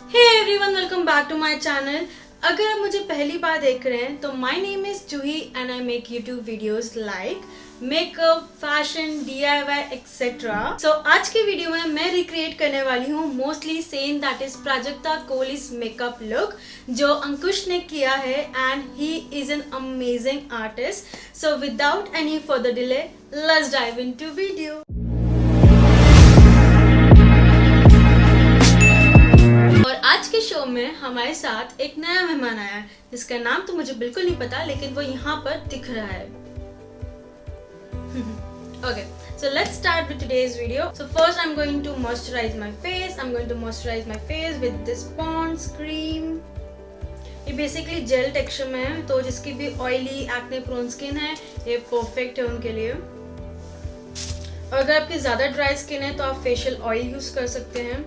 Hey everyone, welcome back to my channel. अगर आप मुझे पहली बार देख रहे हैं तो my name is Juhi and I make YouTube videos like makeup, fashion, DIY etcetera. So आज के वीडियो में मैं रिक्रिएट करने वाली हूँ mostly same that is Prajakta Koli's makeup look जो अंकुश ने किया है and he is an amazing artist. So without any further delay let's dive into video. और आज के शो में हमारे साथ एक नया मेहमान आया है जिसका नाम तो मुझे बिल्कुल नहीं पता, लेकिन वो यहाँ पर दिख रहा है। Okay, so let's start with today's video. So first I'm going to moisturize my face. I'm going to moisturize my face with this Pond's cream. ये बेसिकली जेल टेक्सचर में है, तो जिसकी भी ऑयली एक्ने प्रोन स्किन है ये perfect है उनके लिए। और अगर आपकी ज़्यादा ड्राई स्किन है तो आप फेशियल ऑयल यूज़ कर सकते हैं।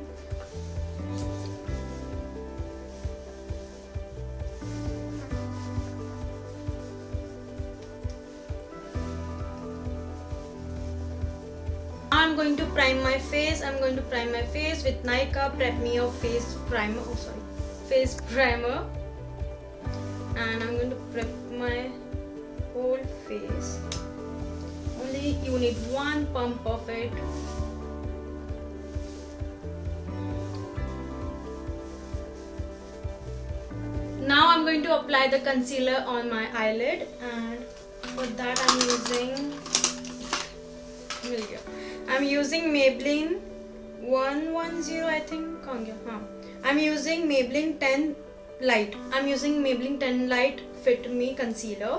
I'm going to prime my face. I'm going to prime my face with Nykaa Prep Me Up Face Primer. Oh sorry, face primer. And I'm going to prep my whole face. Only you need one pump of it. Now I'm going to apply the concealer on my eyelid, and for that I'm using Maybelline 110, I think. I'm using Maybelline 10 Light. I'm using Maybelline 10 Light Fit Me Concealer.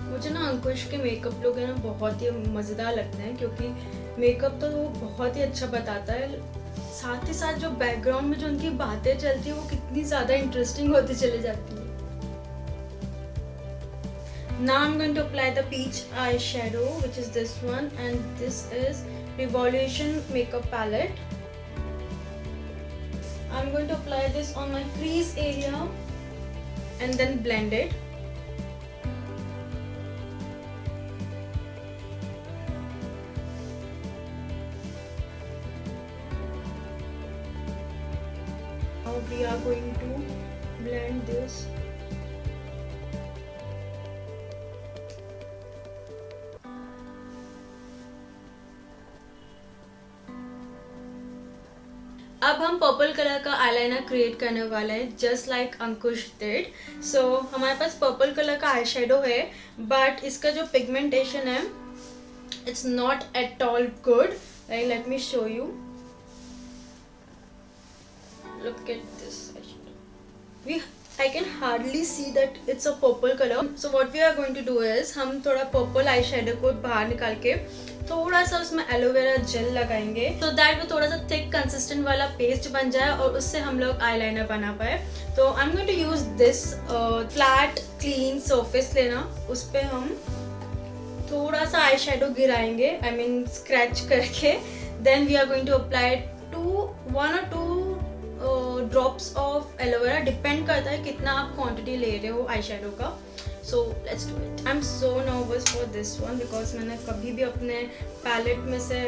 मुझे ना अंकुश के makeup लोग है ना बहुत ही मज़ेदार लगते हैं, क्योंकि मेकअप तो वो बहुत ही अच्छा बताता है, साथ ही साथ जो बैकग्राउंड में जो उनकी बातें चलती है वो कितनी ज़्यादा इंटरेस्टिंग होती चली जाती है। Now I'm going to apply the peach eyeshadow, which is this one, and this is Revolution makeup palette. I'm going to apply this on my crease area and then blend it. Now we are going to blend this. अब हम purple colour का eyeliner create करने वाले हैं just like Ankush did. सो हमारे पास purple colour का eye shadow है, but इसका जो पिगमेंटेशन है it's not at all good. Let me show you, look at this eyeshadow. I can hardly see that it's a purple color. So what we are going to do is हम थोड़ा purple eye shadow को बाहर निकाल के थोड़ा सा उसमें aloe vera gel लगाएंगे, so that वो थोड़ा सा थिक कंसिस्टेंट वाला पेस्ट बन जाए और उससे हम लोग आईलाइनर बना पाए। तो I am going to use this flat clean surface लेना, उस पर हम थोड़ा सा आई शेडो गिराएंगे, आई मीन स्क्रैच करके। Then we are going to apply 1 or 2 drops of aloe vera, depend करता है कितना आप क्वांटिटी ले रहे हो आई शेडो का। सो let's do it. I am so nervous for this one because मैंने कभी भी अपने पैलेट में से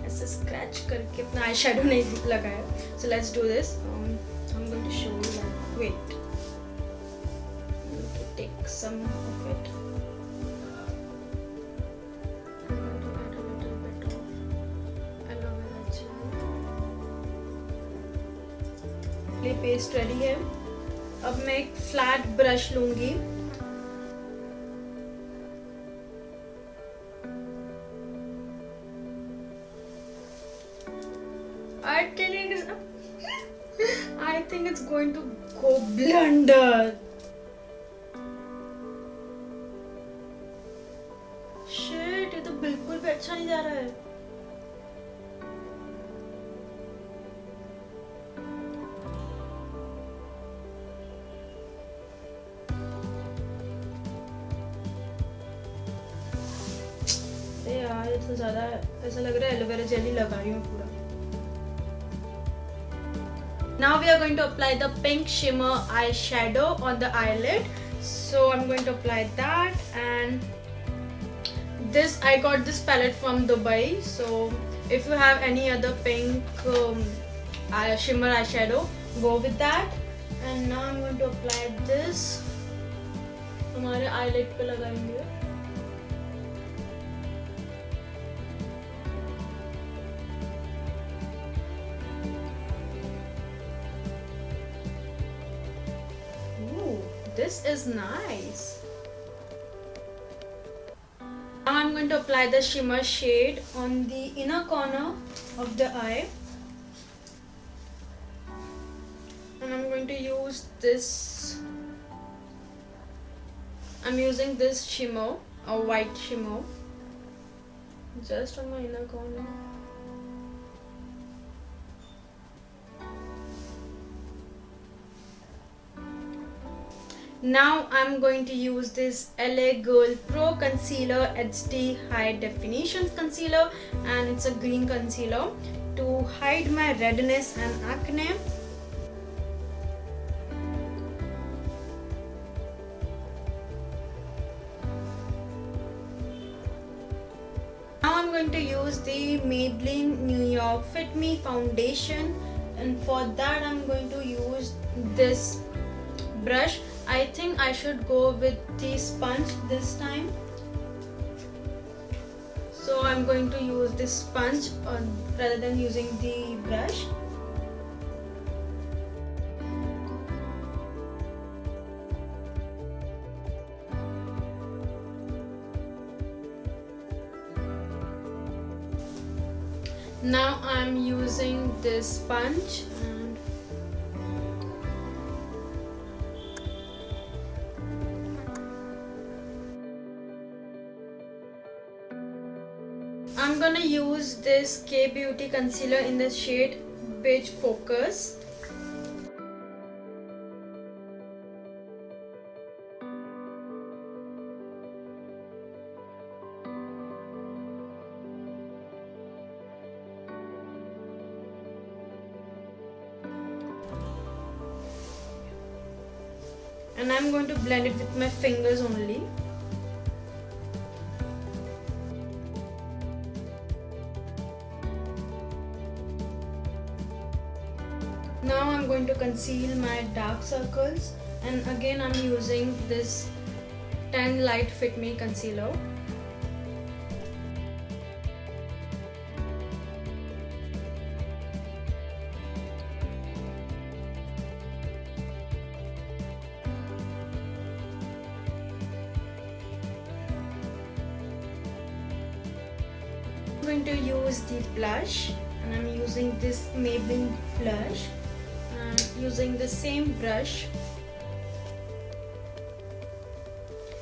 ऐसे स्क्रैच करके अपना आई शेडो नहीं लगाया। So let's do this. I am going to show you, wait, take some of it. Paste ready है। अब मैं एक फ्लैट ब्रश लूंगी, I think it's going to go blunder. Shit, ये तो बिल्कुल भी अच्छा नहीं जा रहा है। यार तो ज़्यादा ऐसा लग रहा है एलोवेरा जेल ही लगा रही हूँ पूरा। Now we are going to apply the pink shimmer eyeshadow on the eyelid. So I'm going to apply that. And this, I got this palette from Dubai. So if you have any other pink shimmer eyeshadow, go with that. And now I'm going to apply this हमारे eyelid पे लगाएंगे. Ooh, this is nice. Now I'm going to apply the shimmer shade on the inner corner of the eye. And I'm going to use this. I'm using this shimmer, a white shimmer, just on my inner corner. Now I'm going to use this LA Girl Pro Concealer HD High Definition Concealer, and it's a green concealer to hide my redness and acne. Now I'm going to use the Maybelline New York Fit Me foundation, and for that I'm going to use this brush. I think I should go with the sponge this time. So I'm going to use this sponge rather than using the brush. Now I'm using this sponge, and I'm gonna use this K Beauty concealer in the shade Beige Focus. And I'm going to blend it with my fingers only. Now I'm going to conceal my dark circles, and again I'm using this Tan Light Fit Me concealer. I'm going to use the blush, and I'm using this Maybelline blush, and using the same brush.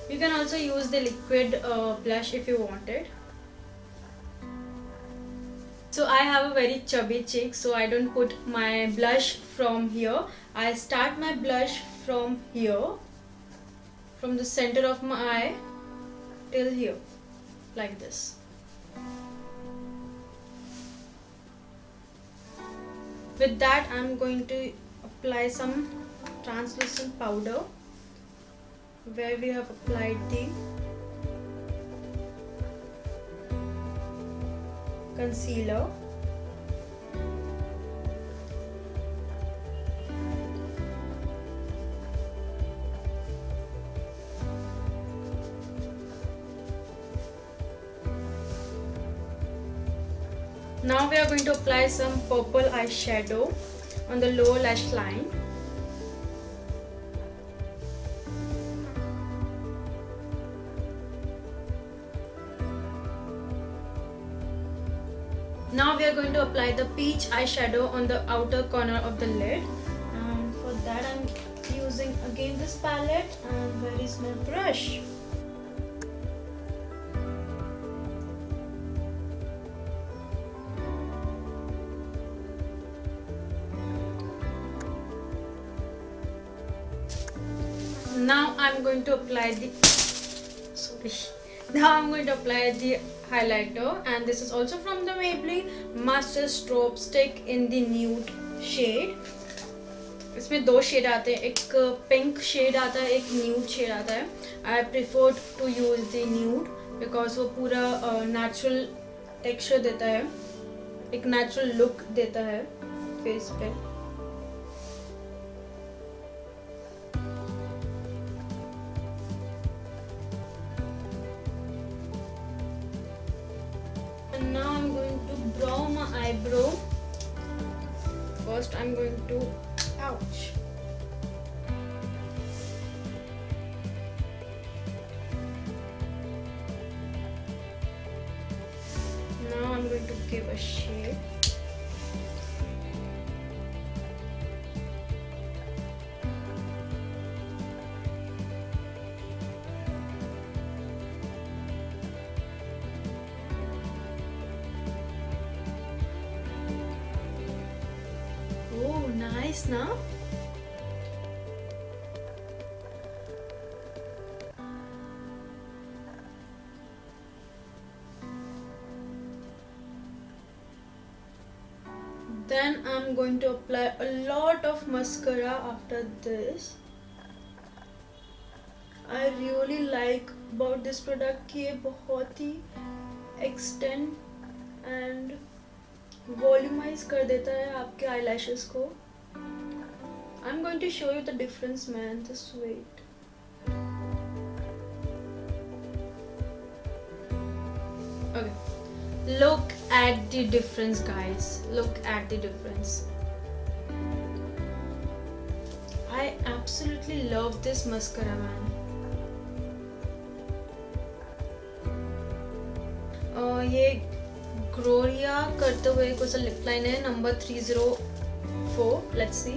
You can also use the liquid blush if you wanted. So I have a very chubby cheek, so I don't put my blush from here. I start my blush from here, from the center of my eye till here, like this. With that, I'm going to apply some translucent powder where we have applied the concealer. Now we are going to apply some purple eyeshadow on the lower lash line. Now we are going to apply the peach eyeshadow on the outer corner of the lid. And for that I'm using again this palette, and where is my brush? Now I'm going to apply the Now I'm going to apply the highlighter, and this is also from the Maybelline Master Strobe Stick in the nude shade. इसमें 2 shade आते हैं, एक pink shade आता है, एक nude shade आता है. I prefer to use the nude because वो पूरा नेचुरल टेक्सचर देता है, एक नेचुरल लुक देता है फेस पे. And now I'm going to brow my eyebrow. First I'm going to, ouch. Now I'm going to give a shade. Oh, nice, na? Then I'm going to apply a lot of mascara after this. I really like about this product कि ये बहुत ही extend and volumise कर देता है आपके eyelashes को. I'm going to show you the difference, man. Just wait. Okay. Look at the difference, guys. Look at the difference. I absolutely love this mascara, man. ये Gloria करते हुए कोई सा लिप लाइन है, नंबर 304. Let's see.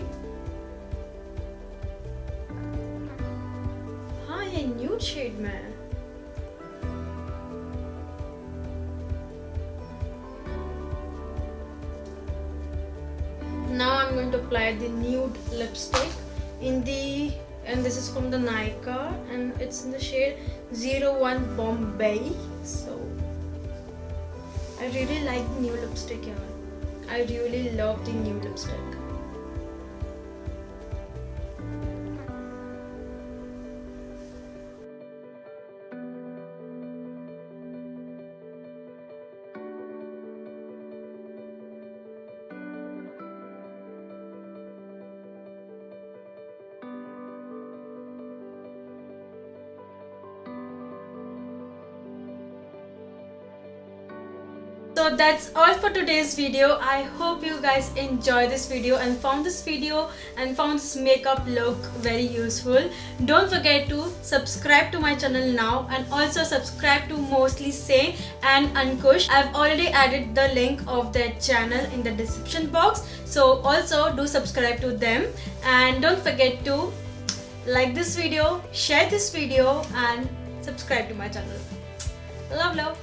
हाँ, ये nude shade में है. Now I'm going to apply the nude lipstick and this is from the Nykaa and it's in the shade 01 Bombay. So I really like the new lipstick here. I really love the new lipstick. So that's all for today's video. I hope you guys enjoyed this video and found this makeup look very useful. Don't forget to subscribe to my channel now and also subscribe to Mostly Sane and Ankush. I've already added the link of their channel in the description box. So also do subscribe to them and don't forget to like this video, share this video and subscribe to my channel. Love.